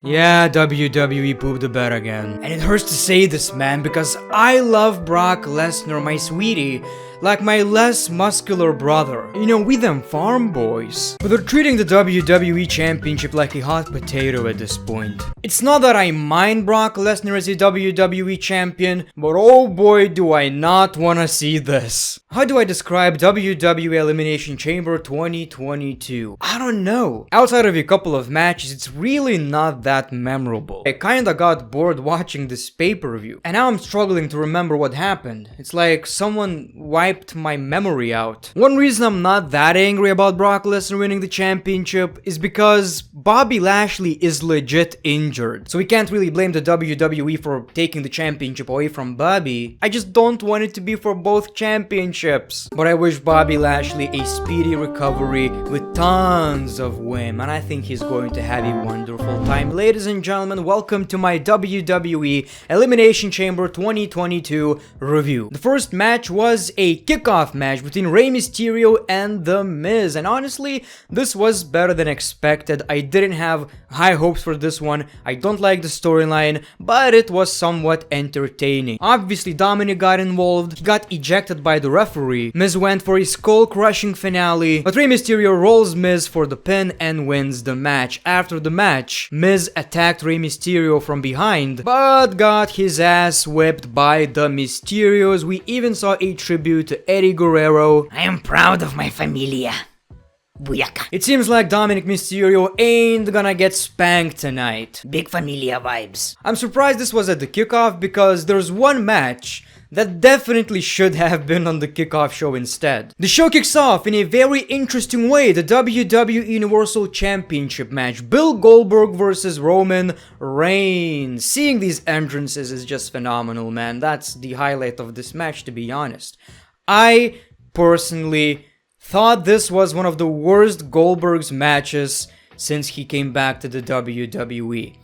Yeah, WWE pooped the bed again. And it hurts to say this, man, because I love Brock Lesnar, my sweetie, like my less muscular brother. You know, we them farm boys. But they're treating the WWE Championship like a hot potato at this point. It's not that I mind Brock Lesnar as a WWE Champion, but oh boy do I not wanna see this. How do I describe WWE Elimination Chamber 2022? I don't know. Outside of a couple of matches, it's really not that memorable. I kinda got bored watching this pay-per-view, and now I'm struggling to remember what happened. It's like someone wiped my memory out. One reason I'm not that angry about Brock Lesnar winning the championship is because Bobby Lashley is legit injured. So we can't really blame the WWE for taking the championship away from Bobby. I just don't want it to be for both championships. But I wish Bobby Lashley a speedy recovery with tons of whim, and I think he's going to have a wonderful time. Ladies and gentlemen, welcome to my WWE Elimination Chamber 2022 review. The first match was a kickoff match between Rey Mysterio and The Miz, and honestly, this was better than expected. I didn't have high hopes for this one. I don't like the storyline, but it was somewhat entertaining. Obviously, Dominic got involved. He got ejected by the referee. Miz went for a skull-crushing finale, but Rey Mysterio rolls Miz for the pin and wins the match. After the match, Miz attacked Rey Mysterio from behind, but got his ass whipped by the Mysterios. We even saw a tribute to Eddie Guerrero. I am proud of my familia. Booyaka. It seems like Dominic Mysterio ain't gonna get spanked tonight. Big familia vibes. I'm surprised this was at the kickoff because there's one match that definitely should have been on the kickoff show instead. The show kicks off in a very interesting way, the WWE Universal Championship match. Bill Goldberg versus Roman Reigns. Seeing these entrances is just phenomenal, man. That's the highlight of this match, to be honest. I personally thought this was one of the worst Goldberg's matches since he came back to the WWE.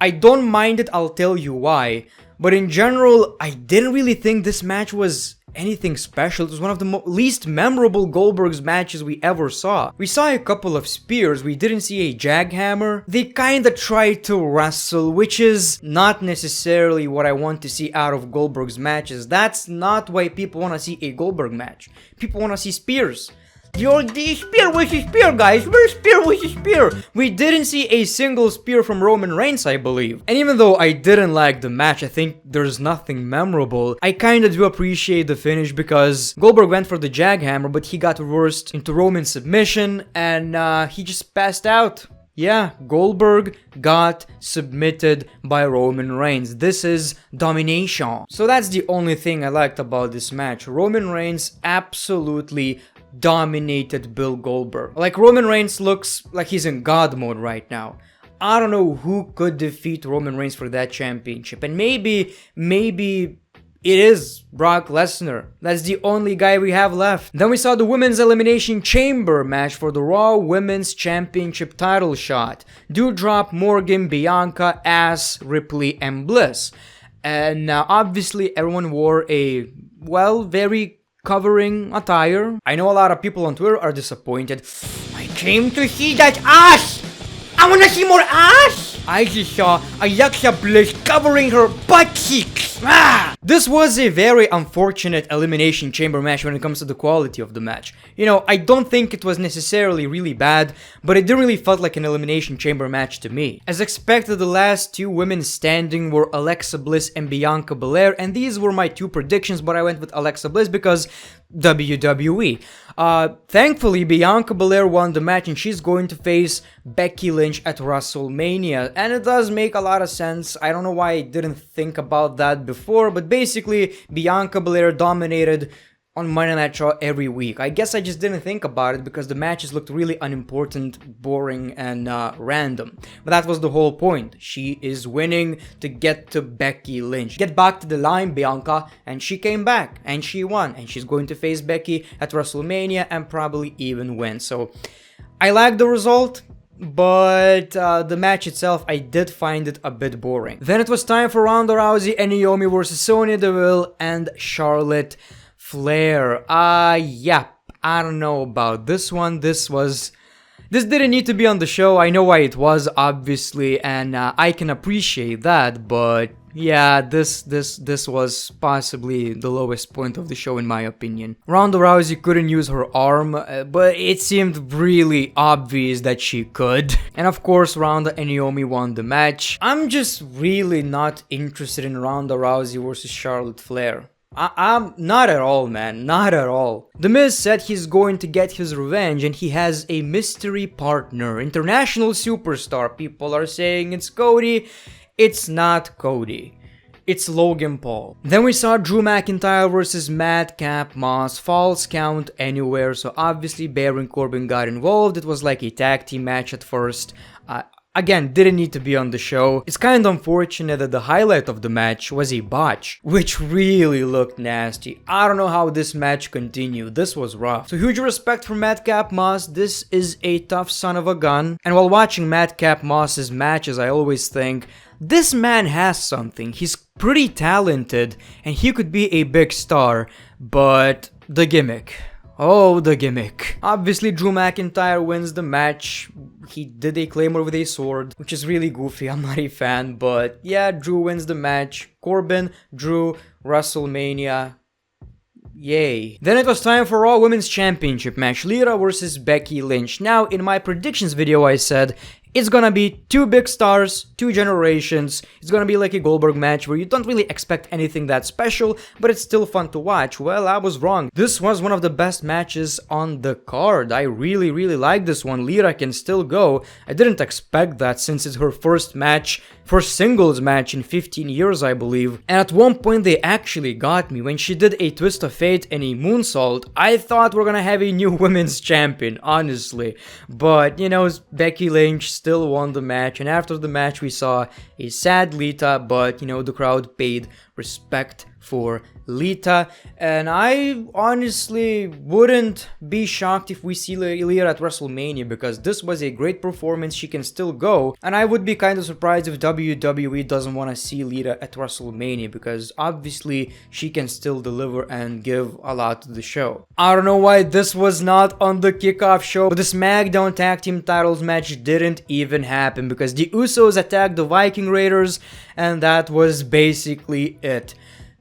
I don't mind it, I'll tell you why. But in general, I didn't really think this match was anything special. It was one of the least memorable Goldberg's matches we ever saw. We saw a couple of spears, we didn't see a jackhammer. They kinda tried to wrestle, which is not necessarily what I want to see out of Goldberg's matches. That's not why people wanna see a Goldberg match. People wanna see spears. The spear was a spear, guys. Where's spear was a spear? We didn't see a single spear from Roman Reigns, I believe. And even though I didn't like the match, I think there's nothing memorable. I kinda do appreciate the finish because Goldberg went for the jackhammer, but he got reversed into Roman's submission and he just passed out. Yeah, Goldberg got submitted by Roman Reigns. This is domination. So that's the only thing I liked about this match. Roman Reigns absolutely dominated Bill Goldberg. Like, Roman Reigns looks like he's in God mode right now. I don't know who could defeat Roman Reigns for that championship. And maybe it is Brock Lesnar. That's the only guy we have left. Then we saw the Women's Elimination Chamber match for the Raw Women's Championship title shot. Doudrop, Morgan, Bianca, A.S.H, Ripley, and Bliss. And obviously everyone wore a, well, very covering attire. I know a lot of people on Twitter are disappointed. I came to see that ass! I wanna see more ass! I just saw Alexa Bliss covering her butt cheeks. Ah! This was a very unfortunate Elimination Chamber match when it comes to the quality of the match. You know, I don't think it was necessarily really bad, but it didn't really felt like an Elimination Chamber match to me. As expected, the last two women standing were Alexa Bliss and Bianca Belair, and these were my two predictions, but I went with Alexa Bliss because WWE. Thankfully, Bianca Belair won the match and she's going to face Becky Lynch at WrestleMania. And it does make a lot of sense. I don't know why I didn't think about that before, but basically, Bianca Belair dominated on Monday Night Raw every week. I guess I just didn't think about it because the matches looked really unimportant, boring, and random. But that was the whole point. She is winning to get to Becky Lynch. Get back to the line, Bianca. And she came back. And she won. And she's going to face Becky at WrestleMania and probably even win. So, I like the result. But the match itself, I did find it a bit boring. Then it was time for Ronda Rousey and Naomi versus Sonya Deville and Charlotte Flair. Yeah, I don't know about this one. This was This didn't need to be on the show. I know why it was, obviously, and I can appreciate that, but yeah, this was possibly the lowest point of the show in my opinion. Ronda Rousey couldn't use her arm, but it seemed really obvious that she could. And of course, Ronda and Naomi won the match. I'm just really not interested in Ronda Rousey versus Charlotte Flair. I'm not at all, man, not at all. The Miz said he's going to get his revenge and he has a mystery partner, international superstar. People are saying it's Cody. It's not Cody. It's Logan Paul. Then we saw Drew McIntyre versus Madcap Moss, false count anywhere, so obviously Baron Corbin got involved. It was like a tag team match at first. Again, didn't need to be on the show. It's kind of unfortunate that the highlight of the match was a botch, which really looked nasty. I don't know how this match continued. This was rough. So huge respect for Madcap Moss. This is a tough son of a gun. And while watching Madcap Moss's matches, I always think, this man has something. He's pretty talented and he could be a big star, but the gimmick. Oh, the gimmick. Obviously, Drew McIntyre wins the match. He did a Claymore with a sword, which is really goofy. I'm not a fan, but yeah, Drew wins the match. Corbin, Drew, WrestleMania. Yay. Then it was time for Raw Women's Championship match, Lita versus Becky Lynch. Now, in my predictions video, I said it's gonna be two big stars, two generations. It's gonna be like a Goldberg match where you don't really expect anything that special, but it's still fun to watch. Well, I was wrong. This was one of the best matches on the card. I really like this one. Lita can still go. I didn't expect that since it's her first singles match in 15 years, I believe. And at one point they actually got me. When she did a twist of fate and a moonsault, I thought we're gonna have a new women's champion, honestly. But, you know, Becky Lynch still won the match, and after the match we saw a sad Lita, but, you know, the crowd paid respect for Lita, and I honestly wouldn't be shocked if we see Lita at WrestleMania, because this was a great performance. She can still go, and I would be kind of surprised if WWE doesn't want to see Lita at WrestleMania, because obviously she can still deliver and give a lot to the show. I don't know why this was not on the kickoff show, but the SmackDown Tag Team Titles match didn't even happen because the Usos attacked the Viking Raiders, and that was basically it.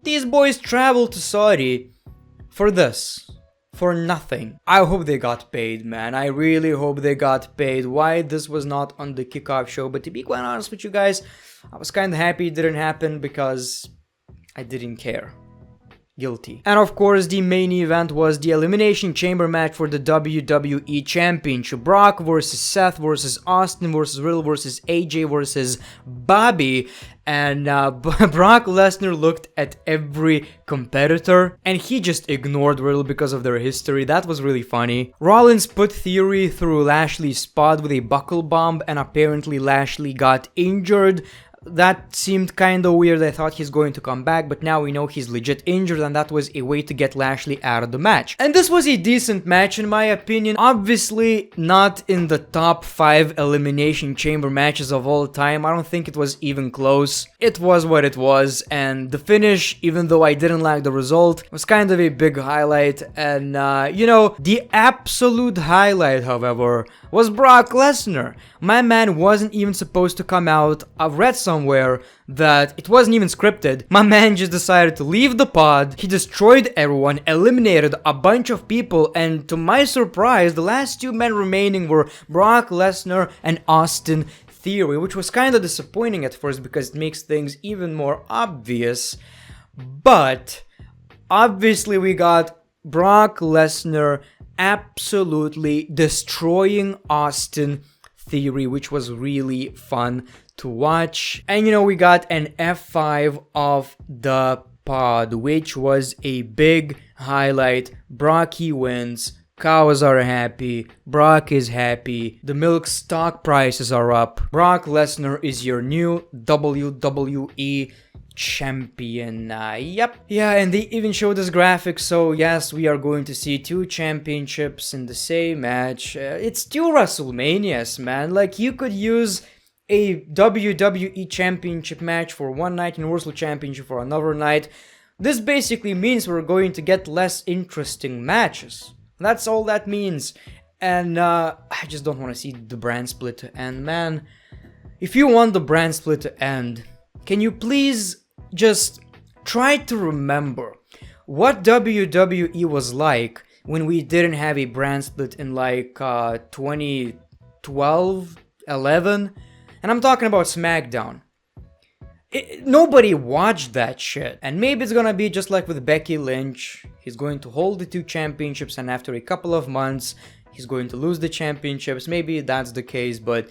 These boys traveled to Saudi for this. For nothing. I hope they got paid, man. I really hope they got paid. Why this was not on the kickoff show? But to be quite honest with you guys, I was kind of happy it didn't happen because I didn't care. Guilty. And of course, the main event was the Elimination Chamber match for the WWE Championship. Brock versus Seth versus Austin versus Riddle versus AJ versus Bobby. And Brock Lesnar looked at every competitor and he just ignored Riddle because of their history. That was really funny. Rollins put Theory through Lashley's spot with a buckle bomb, and apparently Lashley got injured. That seemed kinda weird. I thought he's going to come back, but now we know he's legit injured, and that was a way to get Lashley out of the match. And this was a decent match in my opinion. Obviously not in the top 5 Elimination Chamber matches of all time. I don't think it was even close. It was what it was, and the finish, even though I didn't like the result, was kind of a big highlight. And you know, the absolute highlight, however, was Brock Lesnar. My man wasn't even supposed to come out. I've read somewhere that it wasn't even scripted. My man just decided to leave the pod. He destroyed everyone, eliminated a bunch of people, and to my surprise, the last 2 men remaining were Brock Lesnar and Austin Theory, which was kind of disappointing at first because it makes things even more obvious. But obviously we got Brock Lesnar absolutely destroying Austin Theory, which was really fun to watch. And you know, we got an F5 of the pod, which was a big highlight. Brocky wins. Cows are happy. Brock is happy. The milk stock prices are up. Brock Lesnar is your new WWE champion. Yep. Yeah, and they even showed us graphics, so yes, we are going to see 2 championships in the same match. It's 2 WrestleManias, man. Like, you could use a WWE Championship match for one night, Universal Championship for another night. This basically means we're going to get less interesting matches. That's all that means. And I just don't want to see the brand split to end, man. If you want the brand split to end, can you please just try to remember what WWE was like when we didn't have a brand split in like 2012, 11? And I'm talking about SmackDown. Nobody watched that shit. And maybe it's gonna be just like with Becky Lynch. He's going to hold the 2 championships, and after a couple of months, he's going to lose the championships. Maybe that's the case, but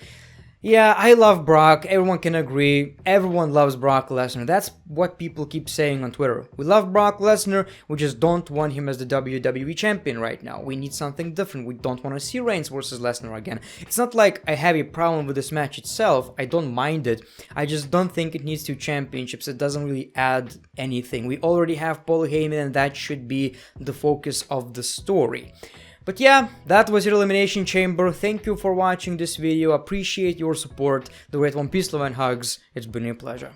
yeah, I love Brock. Everyone can agree. Everyone loves Brock Lesnar. That's what people keep saying on Twitter. We love Brock Lesnar. We just don't want him as the WWE champion right now. We need something different. We don't want to see Reigns versus Lesnar again. It's not like I have a problem with this match itself. I don't mind it. I just don't think it needs 2 championships. It doesn't really add anything. We already have Paul Heyman, and that should be the focus of the story. But yeah, that was your Elimination Chamber. Thank you for watching this video. Appreciate your support. The great one, peace, love, and hugs. It's been a pleasure.